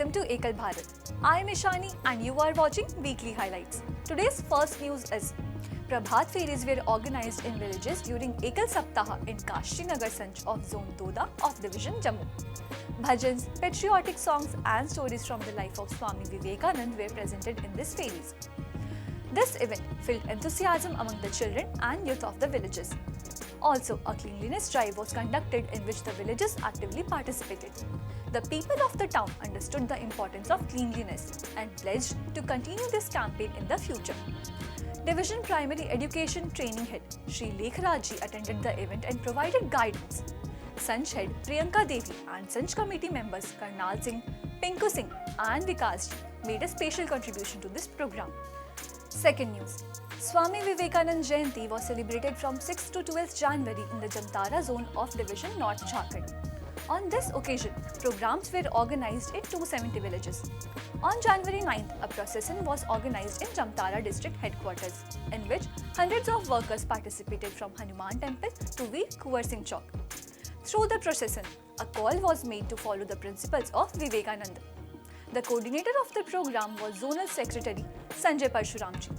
Welcome to Ekal Bharat. I am Ishani and you are watching Weekly Highlights. Today's first news is Prabhat fairies were organized in villages during Ekal Saptaha in Kashri Nagar Sanch of Zone Doda of Division Jammu. Bhajans, patriotic songs and stories from the life of Swami Vivekanand were presented in these fairies. This event filled enthusiasm among the children and youth of the villages. Also, a cleanliness drive was conducted in which the villagers actively participated. The people of the town understood the importance of cleanliness and pledged to continue this campaign in the future. Division Primary Education Training Head Shri Lekhrajji attended the event and provided guidance. Sanch Head Priyanka Devi and Sanch Committee members Karnal Singh, Pinku Singh and Vikas Ji made a special contribution to this program. Second news. Swami Vivekanand Jayanti was celebrated from 6th to 12th January in the Jamtara zone of Division North Jharkhand. On this occasion, programs were organized in 270 villages. On January 9th, a procession was organized in Jamtara district headquarters, in which hundreds of workers participated from Hanuman Temple to Veer Kuwar Singh Chowk. Through the procession, a call was made to follow the principles of Vivekananda. The coordinator of the program was Zonal Secretary Sanjay Parshuramji.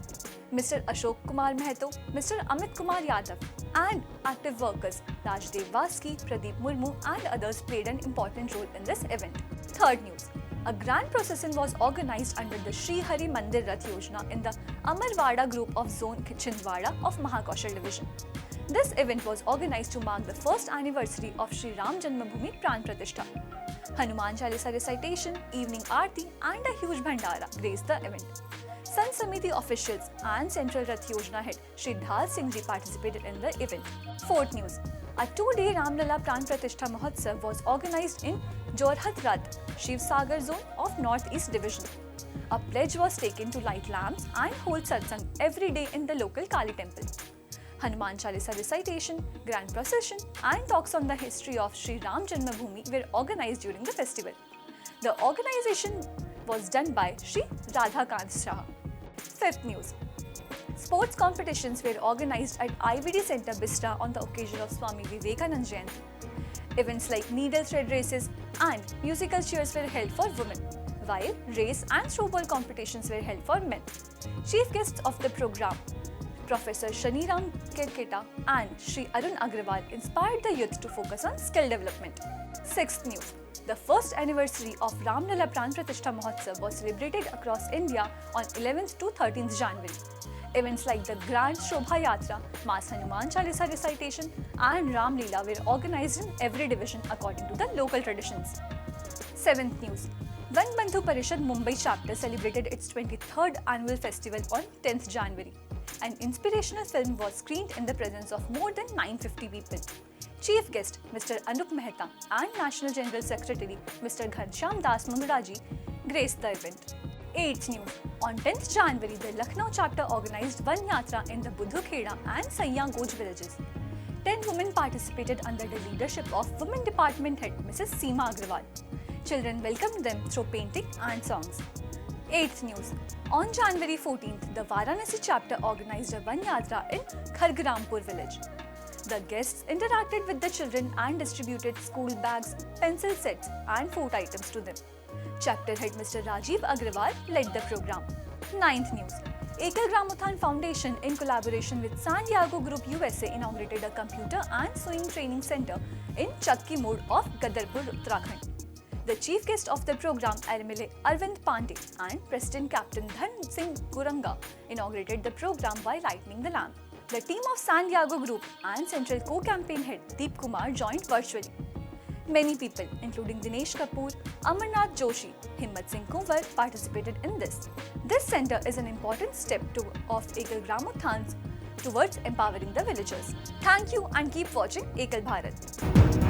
Mr. Ashok Kumar Mehato, Mr. Amit Kumar Yadav and active workers Rajdev Vaski, Pradeep Murmu and others played an important role in this event. Third news. A grand procession was organized under the Sri Hari Mandir Rath Yojana in the Amarwada group of Zone Chhindwara of Mahakaushal Division. This event was organized to mark the first anniversary of Sri Ram Janmabhoomi Pran Pratishtha. Hanuman Chalisa recitation, evening aarti and a huge bhandara graced the event. Sant Samiti officials and Central Rath Yojana head Shri Dhal Singh Ji participated in the event. Fourth news. A 2-day Ramlala Pran Pratishtha Mahotsav was organized in Jorhat Rath, Shiv Sagar zone of Northeast Division. A pledge was taken to light lamps and hold satsang every day in the local Kali temple. Hanuman Chalisa recitation, grand procession and talks on the history of Sri Ram Janmabhoomi were organized during the festival. The organization was done by Shri Radhakant Shah. Fifth news. Sports competitions were organized at IVD Center Bista on the occasion of Swami Vivekanand Jayanti. Events like needle thread races and musical chairs were held for women, while race and throwball competitions were held for men. Chief guests of the program, Professor Shaniram Kirketa and Shri Arun Agrawal inspired the youth to focus on skill development. Sixth news. The first anniversary of Ramlala Pran Pratishtha Mahotsav was celebrated across India on 11th to 13th January. Events like the Grand Shobha Yatra, Mass Hanuman Chalisa recitation and Ram Leela were organized in every division according to the local traditions. Seventh news. Van Bandhu Parishad Mumbai chapter celebrated its 23rd annual festival on 10th January. An inspirational film was screened in the presence of more than 950 people. Chief guest Mr. Anup Mehta and National General Secretary Mr. Ghanshyam Das Mundra-ji graced the event. 8th news. On 10th January, the Lucknow chapter organized Van Yatra in the Budhu Kheda and Saiya Goj villages. 10 women participated under the leadership of Women Department Head Mrs. Seema Agrawal. Children welcomed them through painting and songs. 8th news. On January 14th, the Varanasi chapter organized a Van Yatra in Khargrampur village. The guests interacted with the children and distributed school bags, pencil sets and food items to them. Chapter head Mr. Rajiv Agrawal led the program. 9th news. Ekal Gramothan Foundation in collaboration with San Diego Group USA inaugurated a computer and sewing training center in Chakki Mode of Gadarpur, Uttarakhand. The chief guest of the program, Admiral Arvind Pandey and President Captain Dhan Singh Guranga inaugurated the program by lighting the lamp. The team of San Diego Group and Central Co-Campaign Head Deep Kumar joined virtually. Many people, including Dinesh Kapoor, Amarnath Joshi, Himmat Singh Kunwar, participated in this. This center is an important step of Ekal Gramothans towards empowering the villagers. Thank you and keep watching Ekal Bharat.